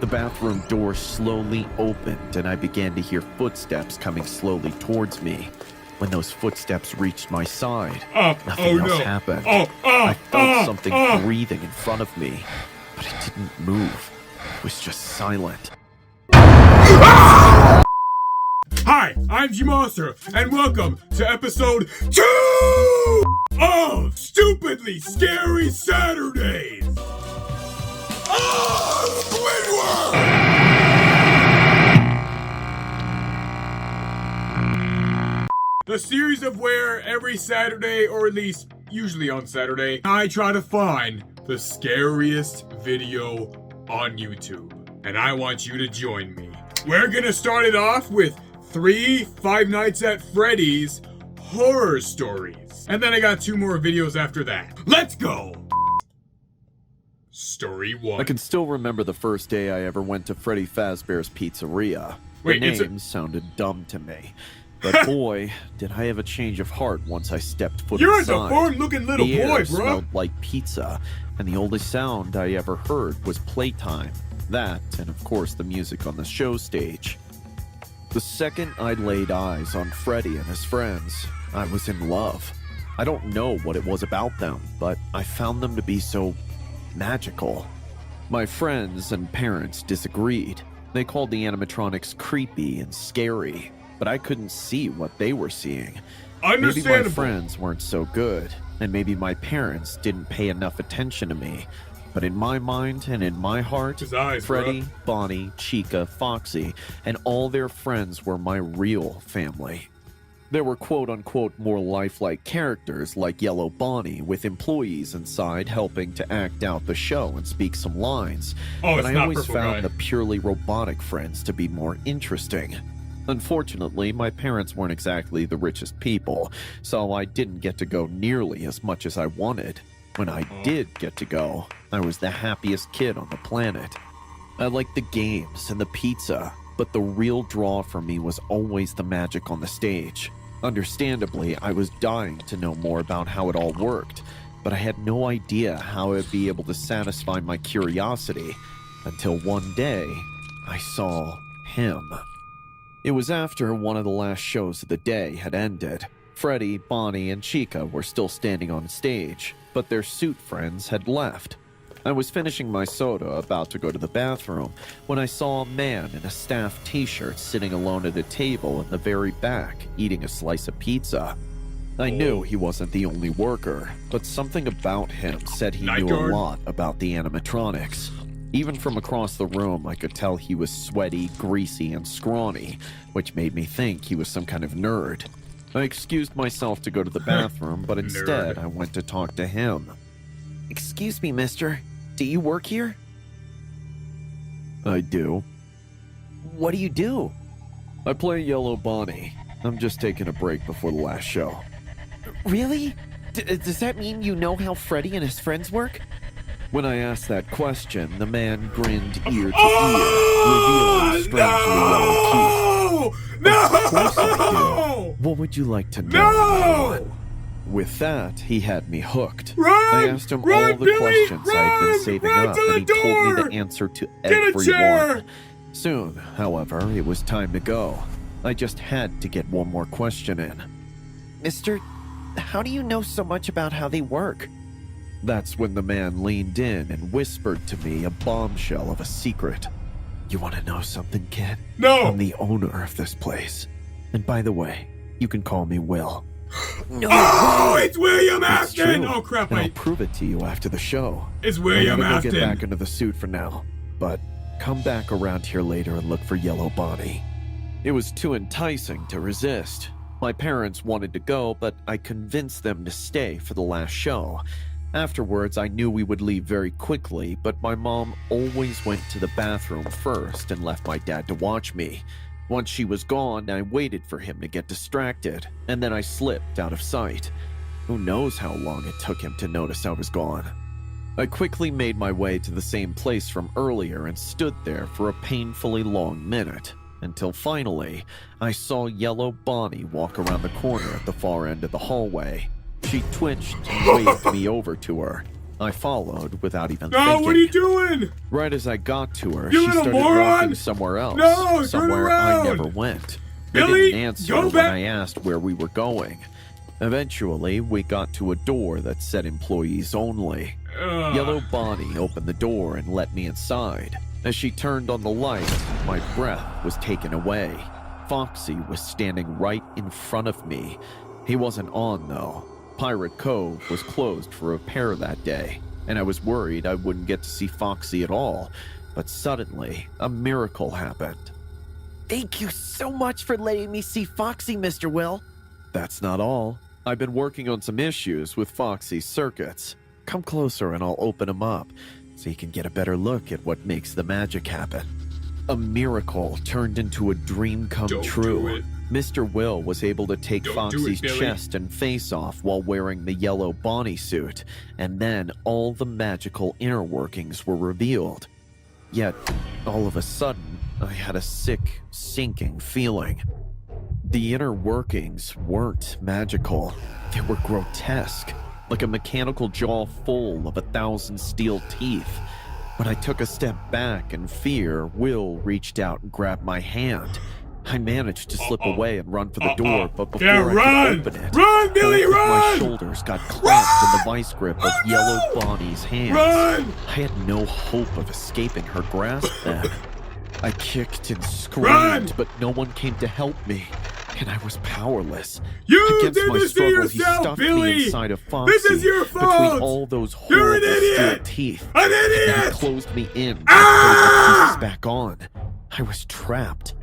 The bathroom door slowly opened and I began to hear footsteps coming slowly towards me. When those footsteps reached my side, nothing else happened. I felt something breathing in front of me, but it didn't move. It was just silent. Hi, I'm G-Monster, and welcome to episode 2 of Stupidly Scary Saturdays of Squidward! The series of where every Saturday, or at least usually on Saturday, I try to find the scariest video on YouTube. And I want you to join me. We're gonna start it off with 3 Five Nights at Freddy's horror stories. And then I got 2 more videos after that. Let's go! Story 1. I can still remember the first day I ever went to Freddy Fazbear's Pizzeria. Wait, the name sounded dumb to me. But boy, did I have a change of heart once I stepped foot You're inside. a deformed-looking little the boy, air bro. smelled like pizza, and the only sound I ever heard was playtime. That, and of course the music on the show stage. The second I laid eyes on Freddy and his friends, I was in love. I don't know what it was about them, but I found them to be so magical. My friends and parents disagreed. They called the animatronics creepy and scary, but I couldn't see what they were seeing. Maybe my friends weren't so good, and maybe my parents didn't pay enough attention to me. But in my mind and in my heart, Freddy, Bonnie, Chica, Foxy, and all their friends were my real family. There were quote-unquote more lifelike characters like Yellow Bonnie with employees inside helping to act out the show and speak some lines. But I always found the purely robotic friends to be more interesting. Unfortunately, my parents weren't exactly the richest people, so I didn't get to go nearly as much as I wanted. When I did get to go, I was the happiest kid on the planet. I liked the games and the pizza, but the real draw for me was always the magic on the stage. Understandably, I was dying to know more about how it all worked, but I had no idea how I'd be able to satisfy my curiosity until one day I saw him. It was after one of the last shows of the day had ended. Freddy, Bonnie, and Chica were still standing on stage, but their suit friends had left. I was finishing my soda, about to go to the bathroom, when I saw a man in a staff t-shirt sitting alone at a table in the very back, eating a slice of pizza. I knew he wasn't the only worker, but something about him said he knew a lot about the animatronics. Even from across the room, I could tell he was sweaty, greasy, and scrawny, which made me think he was some kind of nerd. I excused myself to go to the bathroom, but instead I went to talk to him. "Excuse me, mister. Do you work here?" "I do." "What do you do?" "I play Yellow Bonnie. I'm just taking a break before the last show." "Really? Does that mean you know how Freddy and his friends work?" When I asked that question, the man grinned ear to ear, revealing strangely yellow teeth. No! Of course I do. What would you like to know? No! With that, he had me hooked. Run! I asked him all the questions I had been saving up, and he told me the answer to every one. Soon, however, it was time to go. I just had to get one more question in. "Mister, how do you know so much about how they work?" That's when the man leaned in and whispered to me a bombshell of a secret. "You want to know something, kid? No! I'm the owner of this place. And by the way, you can call me Will." "No way! It's William It's Afton! true. Oh crap, And I'll prove it to you after the show. It's I'm William gonna go Afton! get back into the suit for now, but come back around here later and look for Yellow Bonnie." It was too enticing to resist. My parents wanted to go, but I convinced them to stay for the last show. Afterwards, I knew we would leave very quickly, but my mom always went to the bathroom first and left my dad to watch me. Once she was gone, I waited for him to get distracted, and then I slipped out of sight. Who knows how long it took him to notice I was gone. I quickly made my way to the same place from earlier and stood there for a painfully long minute, until finally, I saw Yellow Bonnie walk around the corner at the far end of the hallway. She twitched and waved me over to her. I followed without even No, thinking. what are you doing? Right as I got to her, You she little started moron! walking somewhere else. No, turn somewhere I around! never went. Billy, They didn't answer go when back! I asked where we were going. Eventually, we got to a door that said employees only. Yellow Bonnie opened the door and let me inside. As she turned on the light, my breath was taken away. Foxy was standing right in front of me. He wasn't on, though. Pirate Cove was closed for repair that day, and I was worried I wouldn't get to see Foxy at all. But suddenly, a miracle happened. Thank you so much for letting me see Foxy, Mr. Will. That's not all. I've been working on some issues with Foxy's circuits. Come closer and I'll open them up so you can get a better look at what makes the magic happen. A miracle turned into a dream come Don't true. do it. Mr. Will was able to take Don't do it, Foxy's Billy. chest and face off while wearing the yellow Bonnie suit, and then all the magical inner workings were revealed. Yet, all of a sudden, I had a sick, sinking feeling. The inner workings weren't magical. They were grotesque, like a mechanical jaw full of 1,000 steel teeth. When I took a step back in fear, Will reached out and grabbed my hand. I managed to slip away and run for the door, but before Yeah, I run! could open it, Run, Billy, both of run! my shoulders got clamped in the vice grip of Yellow Bonnie's hands. Run! I had no hope of escaping her grasp then. I kicked and screamed, Run! but no one came to help me, and I was powerless. You Against did my this to struggle, he yourself, stuffed Billy! me inside of Foxy. This is your Between fault! all those You're an horrible steel idiot! teeth. An And then he idiot! closed me in and Ah! put the pieces back on. I was trapped.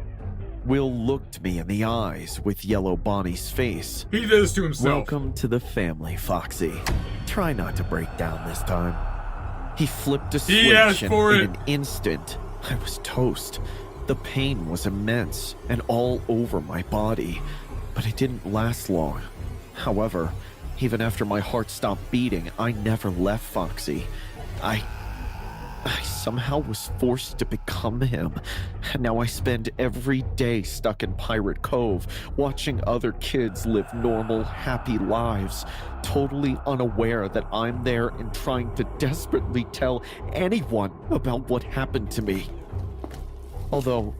Will looked me in the eyes with Yellow Bonnie's face. He did this to himself. Welcome to the family, Foxy. Try not to break down this time. He flipped a He asked switch, and for in it. an instant, I was toast. The pain was immense and all over my body, but it didn't last long. However, even after my heart stopped beating, I never left Foxy. I somehow was forced to become him, and now I spend every day stuck in Pirate Cove, watching other kids live normal, happy lives, totally unaware that I'm there and trying to desperately tell anyone about what happened to me. Although,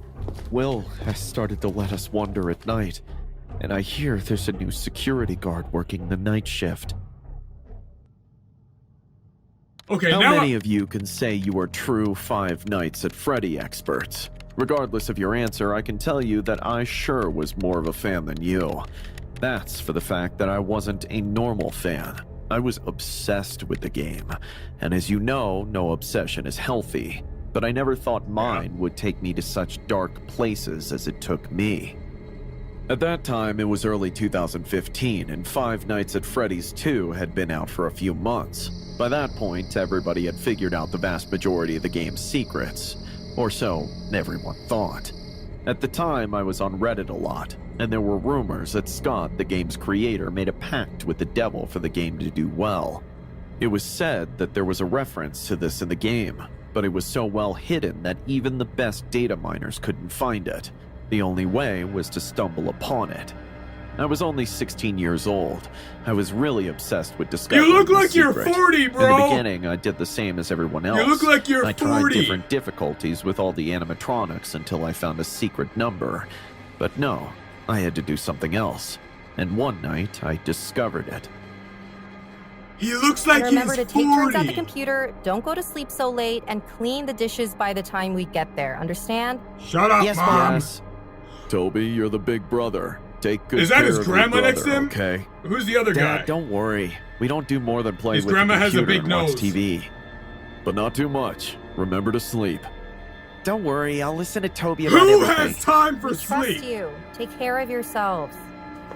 Will has started to let us wander at night, and I hear there's a new security guard working the night shift. Okay, How now many of you can say you are true Five Nights at Freddy experts? Regardless of your answer, I can tell you that I sure was more of a fan than you. That's for the fact that I wasn't a normal fan. I was obsessed with the game, and as you know, no obsession is healthy. But I never thought mine would take me to such dark places as it took me. At that time, it was early 2015, and Five Nights at Freddy's 2 had been out for a few months. By that point, everybody had figured out the vast majority of the game's secrets. Or so everyone thought. At the time, I was on Reddit a lot, and there were rumors that Scott, the game's creator, made a pact with the devil for the game to do well. It was said that there was a reference to this in the game, but it was so well hidden that even the best data miners couldn't find it. The only way was to stumble upon it. I was only 16 years old. I was really obsessed with discovering You look the like you're secret. 40, In bro! the beginning, I did the same as everyone else. You look like you're I tried 40. different difficulties with all the animatronics until I found a secret number. But no, I had to do something else. And one night, I discovered it. He looks like And remember he's to take turns at the 40. computer, don't go to sleep so late, and clean the dishes by the time we get there. Understand? Shut up, Yes, Mom. Yes. Toby, you're the big brother. Take good Is that care his of your grandma brother, next to him? okay? Who's the other Dad, guy? don't worry. We don't do more than play His with grandma the has a computer big and watch nose. TV. But not too much. Remember to sleep. Don't worry, I'll listen to Toby about Who everything. has time for We trust sleep? you. Take care of yourselves.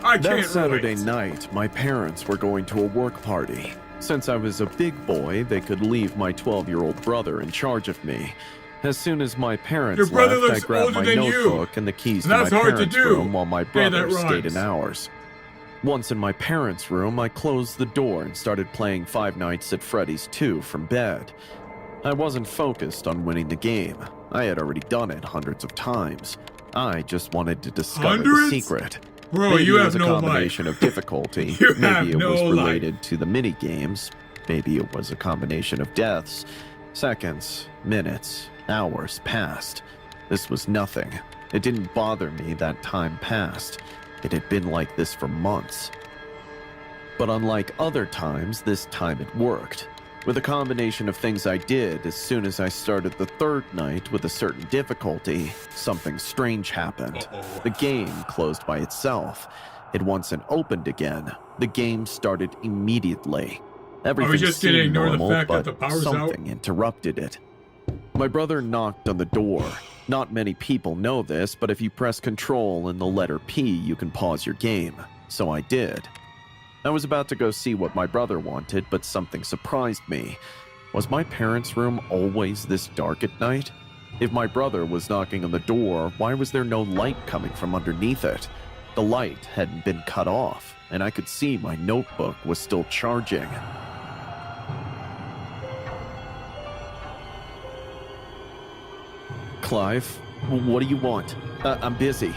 I That can't Saturday relate. night, my parents were going to a work party. Since I was a big boy, they could leave my 12-year-old brother in charge of me. As soon as my parents Your brother left, I looks grabbed older my than you. notebook and the keys to That's my hard to parents' do. room while my Hey, that brother stayed in rhymes. ours. Once in my parents' room, I closed the door and started playing Five Nights at Freddy's 2 from bed. I wasn't focused on winning the game. I had already done it hundreds of times. I just wanted to discover the Hundreds? secret. Bro, Maybe you it have was a no life. combination of difficulty. You have Maybe it no was life. related to the mini games. Maybe it was a combination of deaths. Seconds, minutes, hours passed. This was nothing. It didn't bother me that time passed. It had been like this for months. But unlike other times, this time it worked. With a combination of things I did, as soon as I started the third night with a certain difficulty, something strange happened. The game closed by itself. It once it opened again, the game started immediately. Everything just gonna seemed ignore the normal, fact that but the power's something interrupted it. My brother knocked on the door. Not many people know this, but if you press Control and the letter P, you can pause your game. So I did. I was about to go see what my brother wanted, but something surprised me. Was my parents' room always this dark at night? If my brother was knocking on the door, why was there no light coming from underneath it? The light hadn't been cut off, and I could see my notebook was still charging. Clive, what do you want? I'm busy.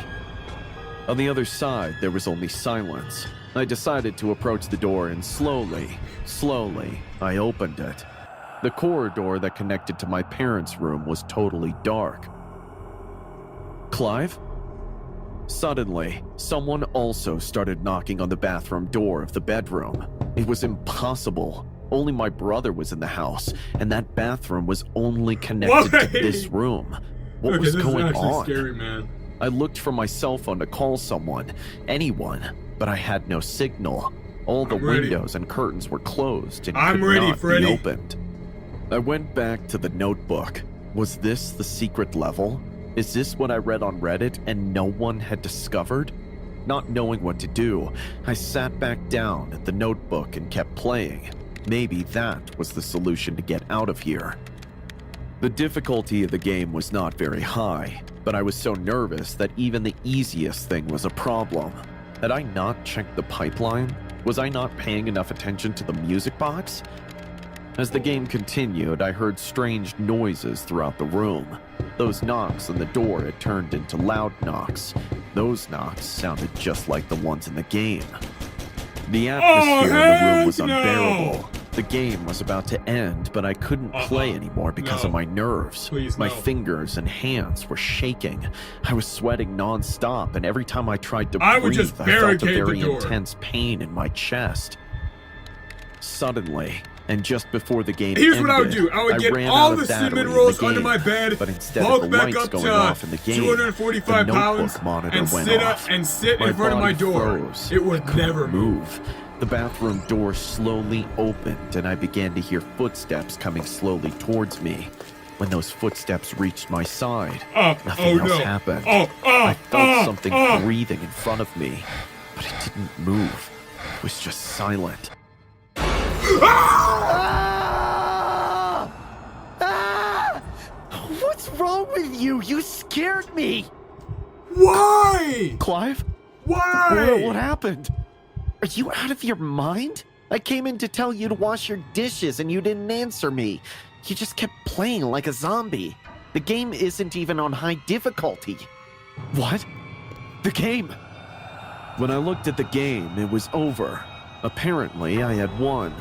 On the other side, there was only silence. I decided to approach the door and slowly, I opened it. The corridor that connected to my parents' room was totally dark. Clive? Suddenly, someone also started knocking on the bathroom door of the bedroom. It was impossible. Only my brother was in the house, and that bathroom was only connected to this room. What was going on? Scary, man. I looked for my cell phone to call someone, anyone, but I had no signal. All the windows and curtains were closed and could not be opened. I went back to the notebook. Was this the secret level? Is this what I read on Reddit and no one had discovered? Not knowing what to do, I sat back down at the notebook and kept playing. Maybe that was the solution to get out of here. The difficulty of the game was not very high, but I was so nervous that even the easiest thing was a problem. Had I not checked the pipeline? Was I not paying enough attention to the music box? As the game continued, I heard strange noises throughout the room. Those knocks on the door had turned into loud knocks. Those knocks sounded just like the ones in the game. The atmosphere in the room was unbearable. The game was about to end, but I couldn't play anymore because of my nerves. My fingers and hands were shaking. I was sweating non-stop, and every time I tried to breathe, I felt a very intense pain in my chest. Suddenly, and just before the game ended, what I would do. I would get all the cinnamon rolls under my bed, but instead of the back lights up going to off in the game, 245 the pounds notebook monitor and went sit off. and sit My in front of my body door. froze. It would I couldn't never move. The bathroom door slowly opened, and I began to hear footsteps coming slowly towards me. When those footsteps reached my side, nothing else happened. I felt something breathing in front of me, but it didn't move. It was just silent. What's wrong with you? You scared me. Why? Clive? Why? What happened? Are you out of your mind? I came in to tell you to wash your dishes and you didn't answer me. You just kept playing like a zombie. The game isn't even on high difficulty. What? The game? When I looked at the game, it was over. Apparently, I had won.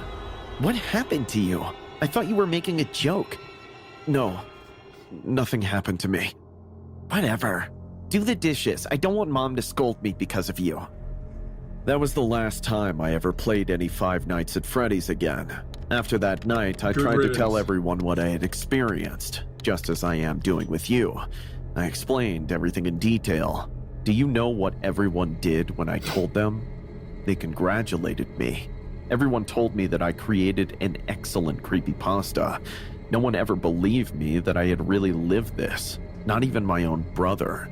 What happened to you? I thought you were making a joke. No, nothing happened to me. Whatever. Do the dishes. I don't want Mom to scold me because of you. That was the last time I ever played any Five Nights at Freddy's again. After that night, I tried to tell everyone what I had experienced, just as I am doing with you. I explained everything in detail. Do you know what everyone did when I told them? They congratulated me. Everyone told me that I created an excellent creepypasta. No one ever believed me that I had really lived this, not even my own brother.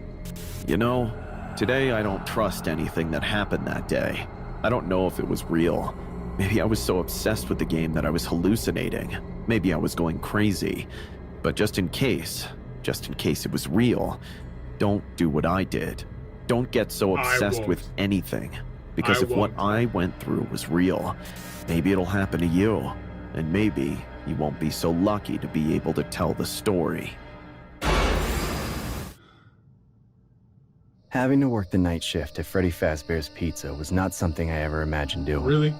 You know, today I don't trust anything that happened that day. I don't know if it was real. Maybe I was so obsessed with the game that I was hallucinating. Maybe I was going crazy. But just in case it was real, don't do what I did. Don't get so obsessed with anything. Because if what I went through was real, maybe it'll happen to you. And maybe you won't be so lucky to be able to tell the story. Having to work the night shift at Freddy Fazbear's Pizza was not something I ever imagined doing. Really?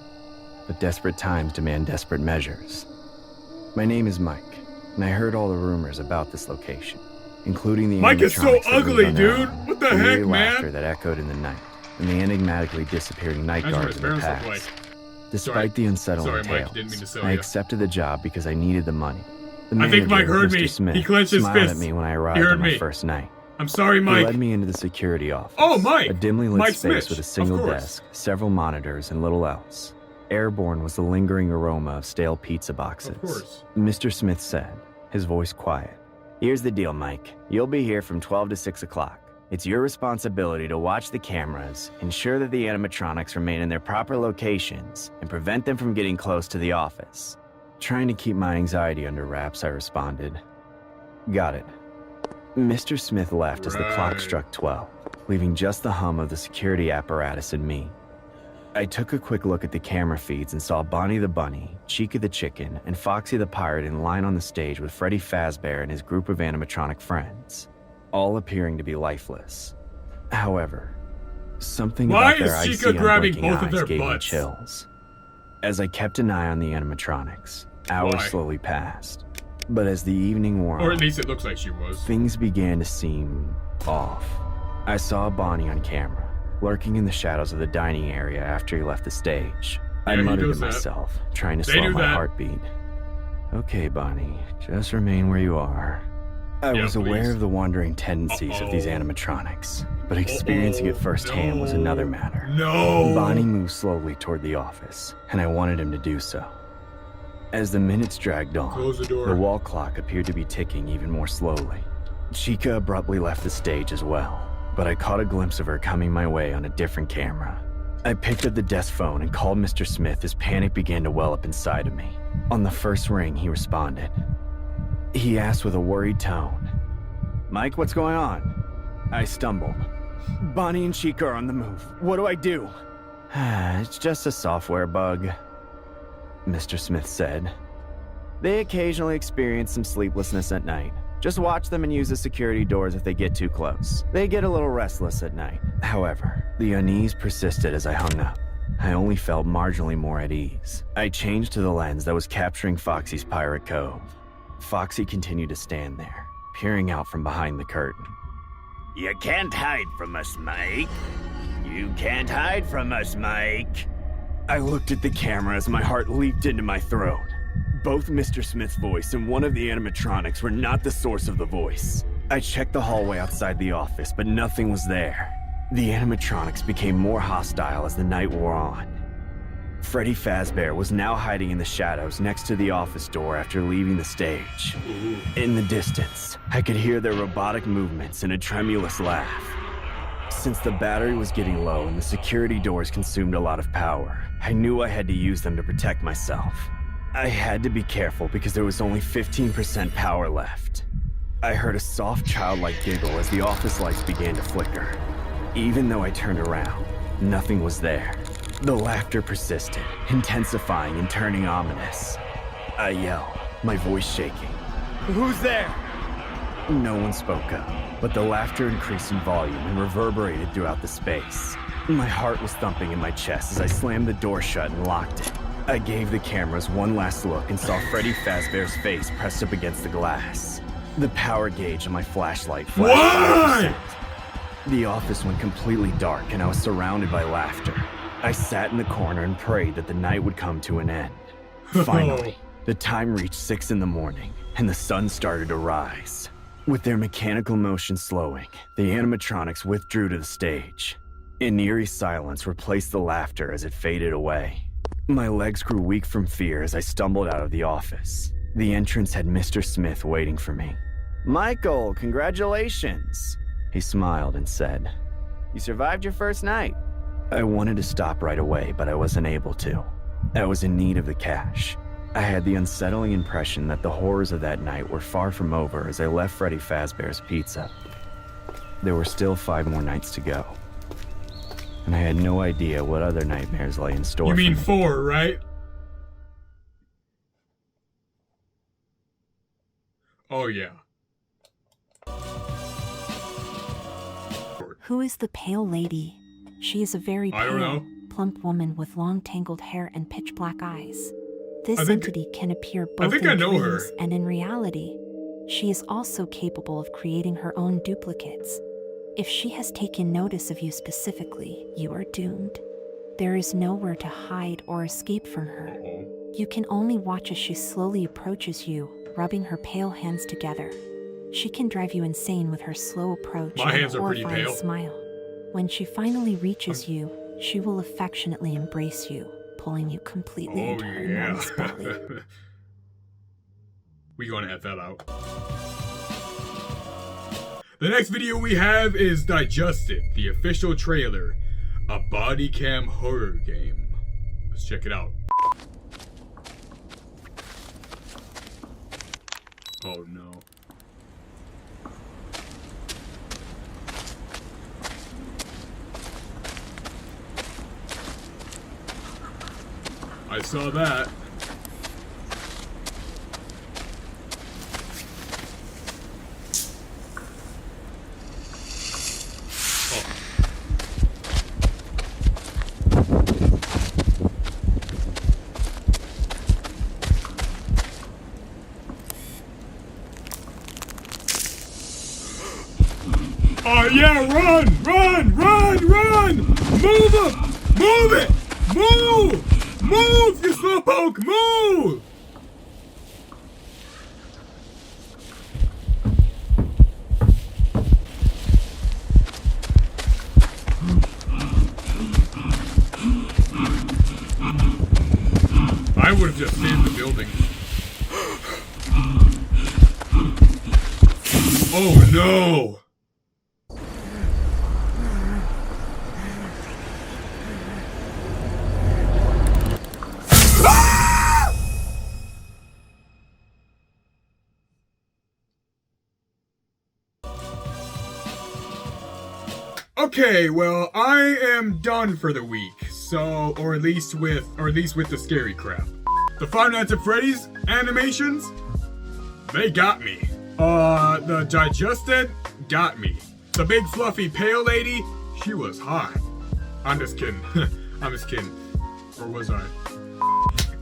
but desperate times demand desperate measures. My name is Mike, and I heard all the rumors about this location, including the Mike is so animatronics that ugly, moved dude. around, What the the heck, eerie laughter man? that echoed in the night, and the enigmatically disappearing night That's what guards his in the parents look past. like. Despite Sorry. the unsettling Sorry, Mike, tales, didn't mean to sell I ya. accepted the job because I needed the money. The I think Mike manager, heard Mr. me. Smith, He clenched his smiled fist. at me when I He arrived heard on my me. first night. I'm sorry, He Mike. led me into the security office. Oh, Mike. A dimly lit Mike space Smith, with a of single course. desk, several monitors, and little else. Airborne was the lingering aroma of stale pizza boxes. Of course. Mr. Smith said, his voice quiet. Here's the deal, Mike. You'll be here from 12 to 6 o'clock. It's your responsibility to watch the cameras, ensure that the animatronics remain in their proper locations, and prevent them from getting close to the office. Trying to keep my anxiety under wraps, I responded. Got it. Mr. Smith left as the clock Right. struck 12, leaving just the hum of the security apparatus and me. I took a quick look at the camera feeds and saw Bonnie the Bunny, Chica the Chicken, and Foxy the Pirate in line on the stage with Freddy Fazbear and his group of animatronic friends, all appearing to be lifeless. However, something Why about their is Chica icy, grabbing unblinking both of eyes their gave me butts? chills. As I kept an eye on the animatronics, hours Why? slowly passed. But as the evening wore Or on, at least it looks like she was. things began to seem off. I saw Bonnie on camera, lurking in the shadows of the dining area after he left the stage. I Yeah, he muttered does to that. myself, trying to They slow do my that. heartbeat. Okay, Bonnie, just remain where you are. I Yeah, was aware please. of the wandering tendencies of these Uh-oh. animatronics, but experiencing it firsthand was another matter. No. Bonnie moved slowly toward the office, and I wanted him to do so. As the minutes dragged on, Close the door. the wall clock appeared to be ticking even more slowly. Chica abruptly left the stage as well, but I caught a glimpse of her coming my way on a different camera. I picked up the desk phone and called Mr. Smith as panic began to well up inside of me. On the first ring, he responded. He asked with a worried tone, "Mike, what's going on?" I stumbled. "Bonnie and Chica are on the move. What do I do?" "It's just a software bug," Mr. Smith said. "They occasionally experience some sleeplessness at night. Just watch them and use the security doors if they get too close. They get a little restless at night." However, the unease persisted as I hung up. I only felt marginally more at ease. I changed to the lens that was capturing Foxy's Pirate Cove. Foxy continued to stand there, peering out from behind the curtain. "You can't hide from us, Mike. You can't hide from us, Mike." I looked at the camera as my heart leaped into my throat. Both Mr. Smith's voice and one of the animatronics were not the source of the voice. I checked the hallway outside the office, but nothing was there. The animatronics became more hostile as the night wore on. Freddy Fazbear was now hiding in the shadows next to the office door after leaving the stage. In the distance, I could hear their robotic movements and a tremulous laugh. Since the battery was getting low and the security doors consumed a lot of power, I knew I had to use them to protect myself. I had to be careful because there was only 15% power left. I heard a soft childlike giggle as the office lights began to flicker. Even though I turned around, nothing was there. The laughter persisted, intensifying and turning ominous. I yelled, my voice shaking. "Who's there?" No one spoke up, but the laughter increased in volume and reverberated throughout the space. My heart was thumping in my chest as I slammed the door shut and locked it. I gave the cameras one last look and saw Freddy Fazbear's face pressed up against the glass. The power gauge on my flashlight flashed Why? 5%. The office went completely dark and I was surrounded by laughter. I sat in the corner and prayed that the night would come to an end. Finally, the time reached 6 in the morning and the sun started to rise. With their mechanical motion slowing, the animatronics withdrew to the stage. An eerie silence replaced the laughter as it faded away. My legs grew weak from fear as I stumbled out of the office. The entrance had Mr. Smith waiting for me. "Michael, congratulations!" He smiled and said, "You survived your first night." I wanted to stop right away, but I wasn't able to. I was in need of the cash. I had the unsettling impression that the horrors of that night were far from over as I left Freddy Fazbear's Pizza. There were still 5 more nights to go. And I had no idea what other nightmares lay in store You mean for me. 4, right? Oh, yeah. Who is the pale lady? She is a very I don't pale, know. plump woman with long tangled hair and pitch black eyes. This I think- entity can appear I both think in I know dreams her. and in reality. She is also capable of creating her own duplicates. If she has taken notice of you specifically, you are doomed. There is nowhere to hide or escape from her. Uh-oh. You can only watch as she slowly approaches you, rubbing her pale hands together. She can drive you insane with her slow approach My and hands are pretty horrifying pale. smile. When she finally reaches you, she will affectionately embrace you, pulling you completely Oh into her yeah. enormous belly. We gonna have that out. The next video we have is Digested, the official trailer. A body cam horror game. Let's check it out. Oh no. I saw that. Oh yeah, run! Run! Run! Run! Move him! Move it! Move! Move, you slowpoke! Move! I would have just stayed in the building. Oh no! Okay, well, I am done for the week. So, or at least with the scary crap. The Five Nights at Freddy's animations, they got me. The Digested got me. The big fluffy pale lady, she was hot. I'm just kidding. I'm just kidding. Or was I?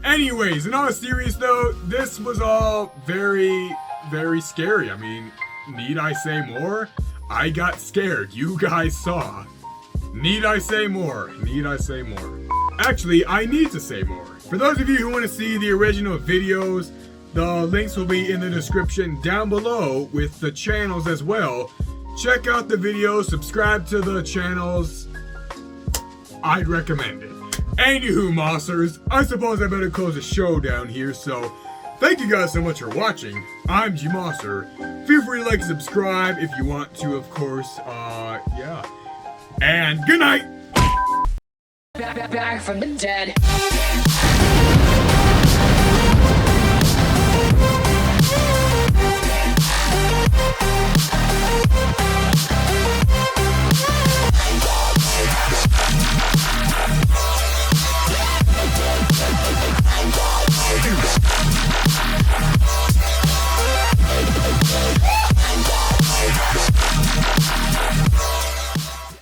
Anyways, in all serious though, this was all very, very scary. I mean, need I say more? I got scared. You guys saw. Need I say more? Need I say more? Actually, I need to say more. For those of you who want to see the original videos, the links will be in the description down below with the channels as well. Check out the videos, subscribe to the channels. I'd recommend it. Anywho, Mossers, I suppose I better close the show down here, so thank you guys so much for watching. I'm G-Mosser. Feel free to like and subscribe if you want to, of course. Yeah. And good night! Back from the dead.